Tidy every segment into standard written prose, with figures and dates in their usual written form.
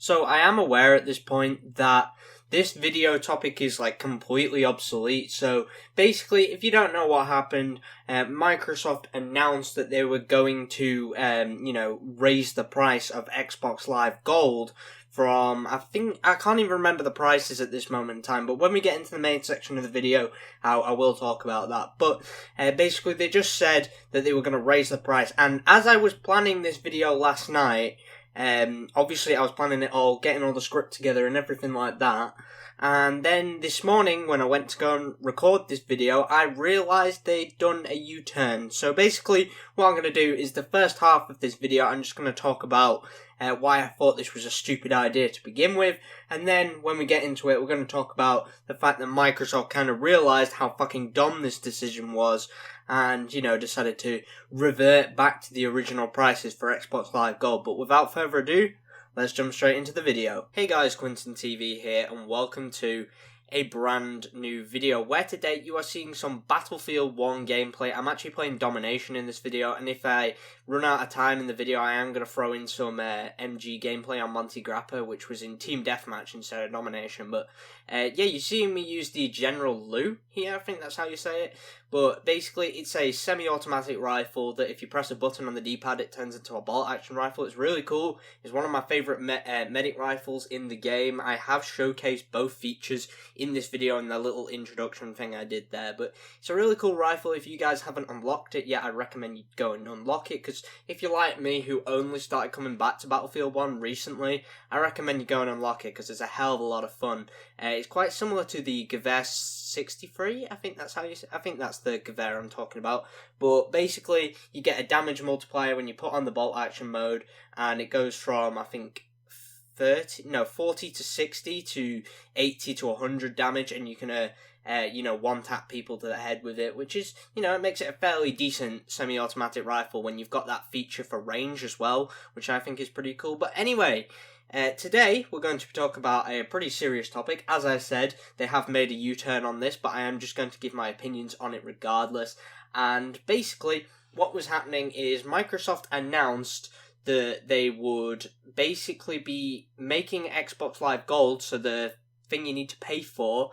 So I am aware at this point that this video topic is like completely obsolete. So basically, if you don't know what happened, Microsoft announced that they were going to, raise the price of Xbox Live Gold from, I can't even remember the prices at this moment in time, but when we get into the main section of the video, I will talk about that. But basically, they just said that they were going to raise the price, and as I was planning this video last night, obviously I was planning it all, getting all the script together and everything like that. And then this morning, when I went to go and record this video, I realised they'd done a U-turn. So basically, what I'm going to do is the first half of this video, I'm just going to talk about why I thought this was a stupid idea to begin with. And then when we get into it, we're going to talk about the fact that Microsoft kind of realised how fucking dumb this decision was and, decided to revert back to the original prices for Xbox Live Gold. But without further ado, let's jump straight into the video. Hey guys, QuinntonTV here, and welcome to a brand new video where today you are seeing some Battlefield 1 gameplay. I'm actually playing Domination in this video, and if I run out of time in the video, I am going to throw in some MG gameplay on Monty Grappa, which was in Team Deathmatch instead of Domination. But yeah, you're seeing me use the General Lou here, I think that's how you say it. But basically, it's a semi-automatic rifle that if you press a button on the D-pad, it turns into a bolt-action rifle. It's really cool. It's one of my favourite medic rifles in the game. I have showcased both features in this video and the little introduction thing I did there. But it's a really cool rifle. If you guys haven't unlocked it yet, I recommend you go and unlock it. Because if you're like me, who only started coming back to Battlefield 1 recently, I recommend you go and unlock it because it's a hell of a lot of fun. It's quite similar to the Gewehr 63, I think that's how you say. I think that's the Gewehr I'm talking about. But basically, you get a damage multiplier when you put on the bolt action mode, and it goes from, I think, 40 to 60 to 80 to 100 damage, and you can one tap people to the head with it, which is, it makes it a fairly decent semi-automatic rifle when you've got that feature for range as well, which I think is pretty cool. But anyway, today we're going to talk about a pretty serious topic. As I said, they have made a U-turn on this, but I am just going to give my opinions on it regardless. And basically, what was happening is Microsoft announced that they would basically be making Xbox Live Gold, so the thing you need to pay for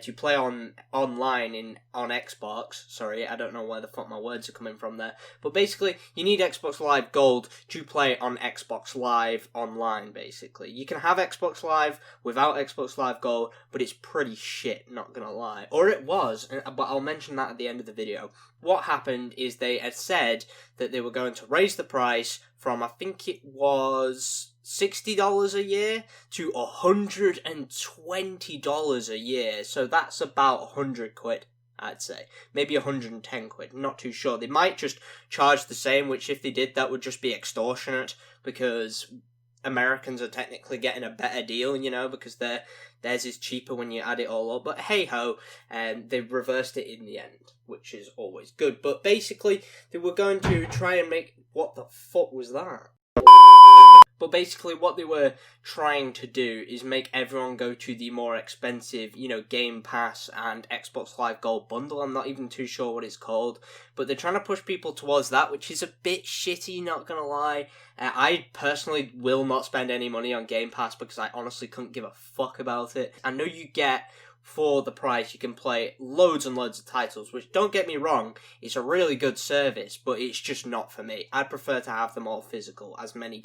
to play online on Xbox. Sorry, I don't know where the fuck my words are coming from there. But basically, you need Xbox Live Gold to play on Xbox Live online, basically. You can have Xbox Live without Xbox Live Gold, but it's pretty shit, not gonna lie. Or it was, but I'll mention that at the end of the video. What happened is they had said that they were going to raise the price from, I think it was $60 a year to $120 a year. So that's about 100 quid, I'd say. Maybe 110 quid, not too sure. They might just charge the same, which if they did, that would just be extortionate, because Americans are technically getting a better deal, because theirs is cheaper when you add it all up. But hey-ho, they've reversed it in the end, which is always good. But basically, they were going to try and make... What the fuck was that? But basically what they were trying to do is make everyone go to the more expensive, Game Pass and Xbox Live Gold bundle. I'm not even too sure what it's called. But they're trying to push people towards that, which is a bit shitty, not gonna lie. I personally will not spend any money on Game Pass because I honestly couldn't give a fuck about it. I know you get... For the price, you can play loads and loads of titles, which, don't get me wrong, it's a really good service, but it's just not for me. I'd prefer to have them all physical, as many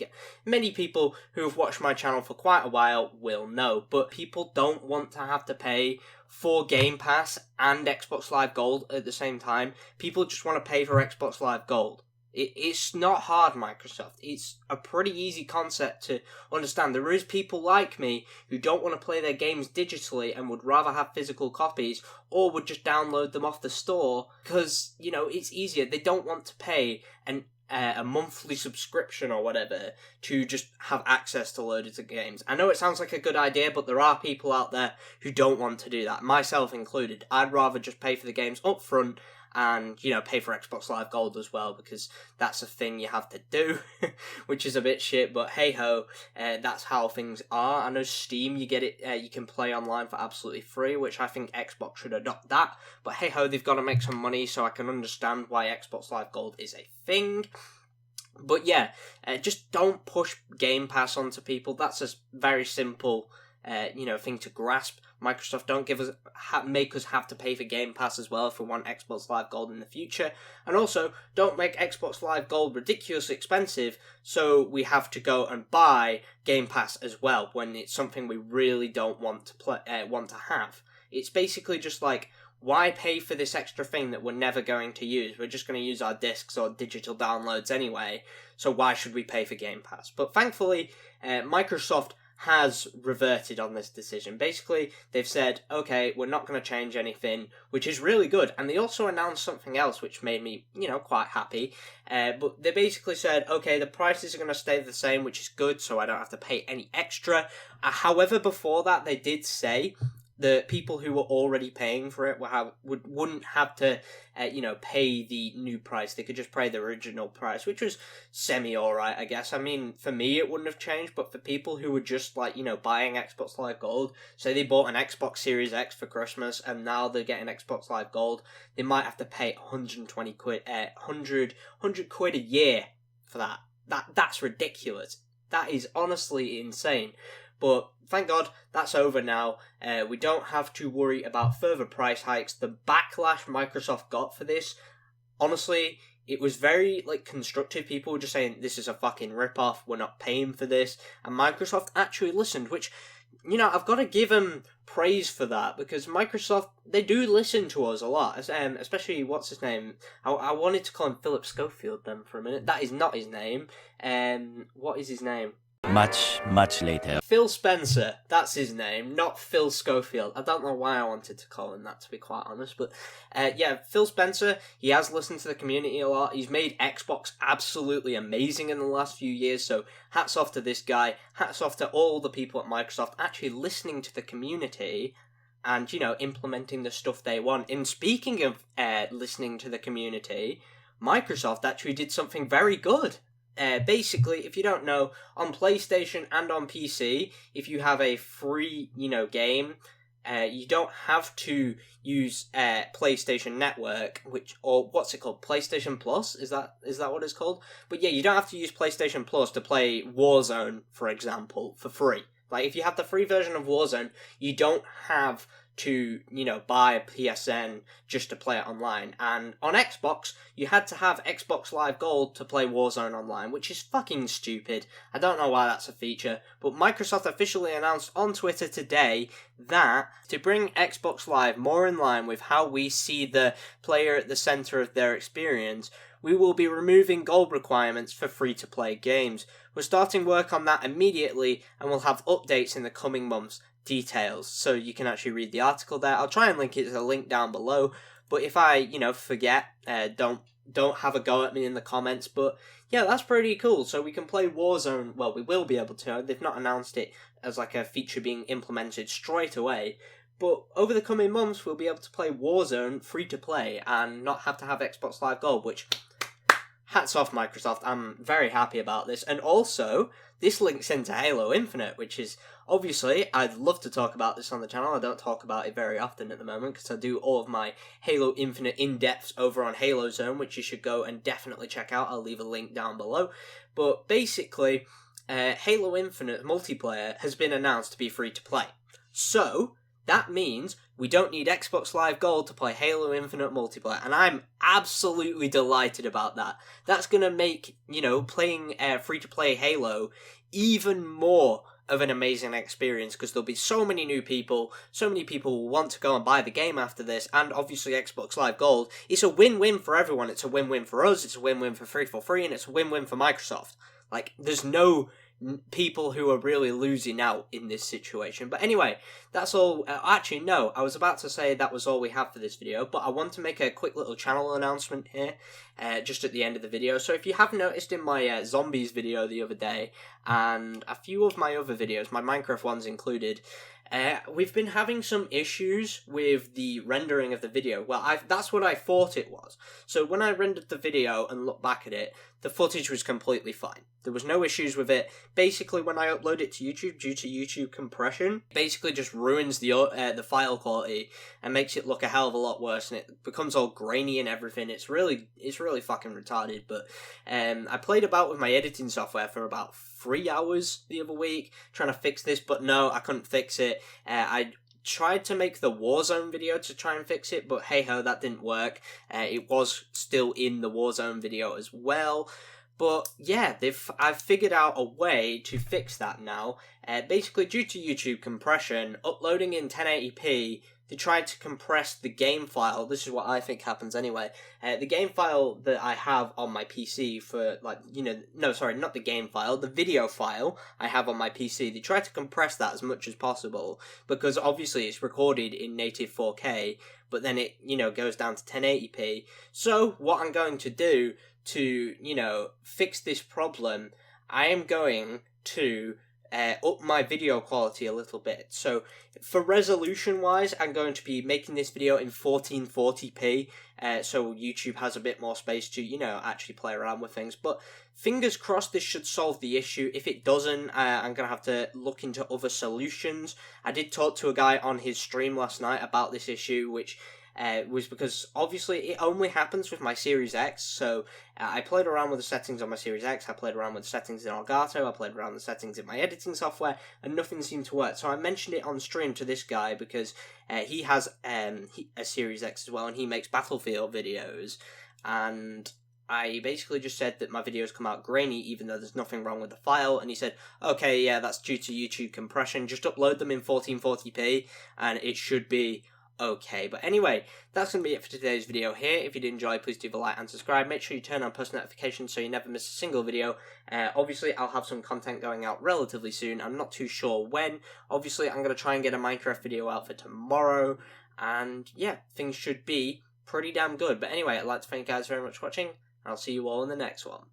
people who have watched my channel for quite a while will know. But people don't want to have to pay for Game Pass and Xbox Live Gold at the same time. People just want to pay for Xbox Live Gold. It's not hard, Microsoft. It's a pretty easy concept to understand. There is people like me who don't want to play their games digitally and would rather have physical copies, or would just download them off the store because, it's easier. They don't want to pay a monthly subscription or whatever to just have access to loads of games. I know it sounds like a good idea, but there are people out there who don't want to do that, myself included. I'd rather just pay for the games up front and, pay for Xbox Live Gold as well, because that's a thing you have to do, which is a bit shit, but hey-ho, that's how things are. I know Steam, you get it, you can play online for absolutely free, which I think Xbox should adopt that, but hey-ho, they've got to make some money, so I can understand why Xbox Live Gold is a thing. But yeah, just don't push Game Pass onto people. That's a very simple, thing to grasp. Microsoft don't make us have to pay for Game Pass as well if we want Xbox Live Gold in the future. And also, don't make Xbox Live Gold ridiculously expensive so we have to go and buy Game Pass as well when it's something we really don't want to have. It's basically just like, why pay for this extra thing that we're never going to use? We're just going to use our discs or digital downloads anyway, so why should we pay for Game Pass? But thankfully, Microsoft has reverted on this decision. Basically, they've said, okay, we're not going to change anything, which is really good. And they also announced something else, which made me, quite happy. But they basically said, okay, the prices are going to stay the same, which is good, so I don't have to pay any extra. However, before that, they did say the people who were already paying for it wouldn't have to, pay the new price. They could just pay the original price, which was semi-alright, I guess. I mean, for me, it wouldn't have changed, but for people who were just, buying Xbox Live Gold, say they bought an Xbox Series X for Christmas, and now they're getting Xbox Live Gold, they might have to pay 120 quid, 100 quid a year for that. That's ridiculous. That is honestly insane. But thank God that's over now. We don't have to worry about further price hikes. The backlash Microsoft got for this, honestly, it was very constructive. People were just saying this is a fucking rip-off. We're not paying for this, and Microsoft actually listened. Which, I've got to give them praise for that, because Microsoft, they do listen to us a lot. Especially what's his name? I wanted to call him Philip Schofield then for a minute. That is not his name. What is his name? Much later. Phil Spencer, that's his name, not Phil Schofield. I don't know why I wanted to call him that, to be quite honest, but Phil Spencer, he has listened to the community a lot. He's made Xbox absolutely amazing in the last few years, so hats off to this guy, hats off to all the people at Microsoft actually listening to the community and, implementing the stuff they want. And speaking of listening to the community, Microsoft actually did something very good. Basically, if you don't know, on PlayStation and on PC, if you have a free, game, you don't have to use PlayStation Network, what's it called? PlayStation Plus? Is that what it's called? But yeah, you don't have to use PlayStation Plus to play Warzone, for example, for free. Like, if you have the free version of Warzone, you don't have to, buy a PSN just to play it online. And on Xbox, you had to have Xbox Live Gold to play Warzone online, which is fucking stupid. I don't know why that's a feature, but Microsoft officially announced on Twitter today that to bring Xbox Live more in line with how we see the player at the center of their experience, we will be removing gold requirements for free-to-play games. We're starting work on that immediately, and we'll have updates in the coming months. Details, so you can actually read the article there. I'll try and link it as a link down below, but if I, forget, don't have a go at me in the comments. But yeah, that's pretty cool. So we can play Warzone. Well, we will be able to. They've not announced it as a feature being implemented straight away, but over the coming months we'll be able to play Warzone free to play and not have to have Xbox Live Gold, which, hats off Microsoft. I'm very happy about this. And also, this links into Halo Infinite, which is, obviously, I'd love to talk about this on the channel. I don't talk about it very often at the moment, because I do all of my Halo Infinite in-depths over on HaloZone, which you should go and definitely check out. I'll leave a link down below. But basically, Halo Infinite multiplayer has been announced to be free to play. So, that means we don't need Xbox Live Gold to play Halo Infinite multiplayer, and I'm absolutely delighted about that. That's going to make, playing free-to-play Halo even more of an amazing experience, because there'll be so many new people, so many people will want to go and buy the game after this, and obviously Xbox Live Gold. It's a win-win for everyone. It's a win-win for us, it's a win-win for free, and it's a win-win for Microsoft. There's no people who are really losing out in this situation. But anyway, that's all. Actually, no, I was about to say that was all we have for this video, but I want to make a quick little channel announcement here, just at the end of the video. So if you have noticed in my zombies video the other day, and a few of my other videos, my Minecraft ones included, we've been having some issues with the rendering of the video. Well, that's what I thought it was. So when I rendered the video and looked back at it, the footage was completely fine. There was no issues with it. Basically, when I upload it to YouTube, due to YouTube compression, it basically just ruins the file quality and makes it look a hell of a lot worse, and it becomes all grainy and everything. It's really really fucking retarded, but I played about with my editing software for about 3 hours the other week, trying to fix this, but no, I couldn't fix it. I tried to make the Warzone video to try and fix it, but hey ho, that didn't work. It was still in the Warzone video as well. But yeah, I've figured out a way to fix that now. Basically, due to YouTube compression, uploading in 1080p, they tried to compress the game file. This is what I think happens anyway. The game file that I have on my PC for, like, no, sorry, not the game file, the video file I have on my PC, they tried to compress that as much as possible, because obviously it's recorded in native 4K, but then it, goes down to 1080p. So, what I'm going to do to, fix this problem, I am going to up my video quality a little bit. So for resolution wise, I'm going to be making this video in 1440p, so YouTube has a bit more space to, actually play around with things. But fingers crossed this should solve the issue. If it doesn't, I'm going to have to look into other solutions. I did talk to a guy on his stream last night about this issue, which was because obviously it only happens with my Series X. So I played around with the settings on my Series X, I played around with the settings in Elgato, I played around with the settings in my editing software, and nothing seemed to work. So I mentioned it on stream to this guy because he has a Series X as well, and he makes Battlefield videos, and I basically just said that my videos come out grainy even though there's nothing wrong with the file, and he said, okay, yeah, that's due to YouTube compression, just upload them in 1440p and it should be okay. But anyway, that's going to be it for today's video here. If you did enjoy, please do leave a like and subscribe. Make sure you turn on post notifications so you never miss a single video. Obviously, I'll have some content going out relatively soon. I'm not too sure when. Obviously, I'm going to try and get a Minecraft video out for tomorrow. And yeah, things should be pretty damn good. But anyway, I'd like to thank you guys very much for watching. I'll see you all in the next one.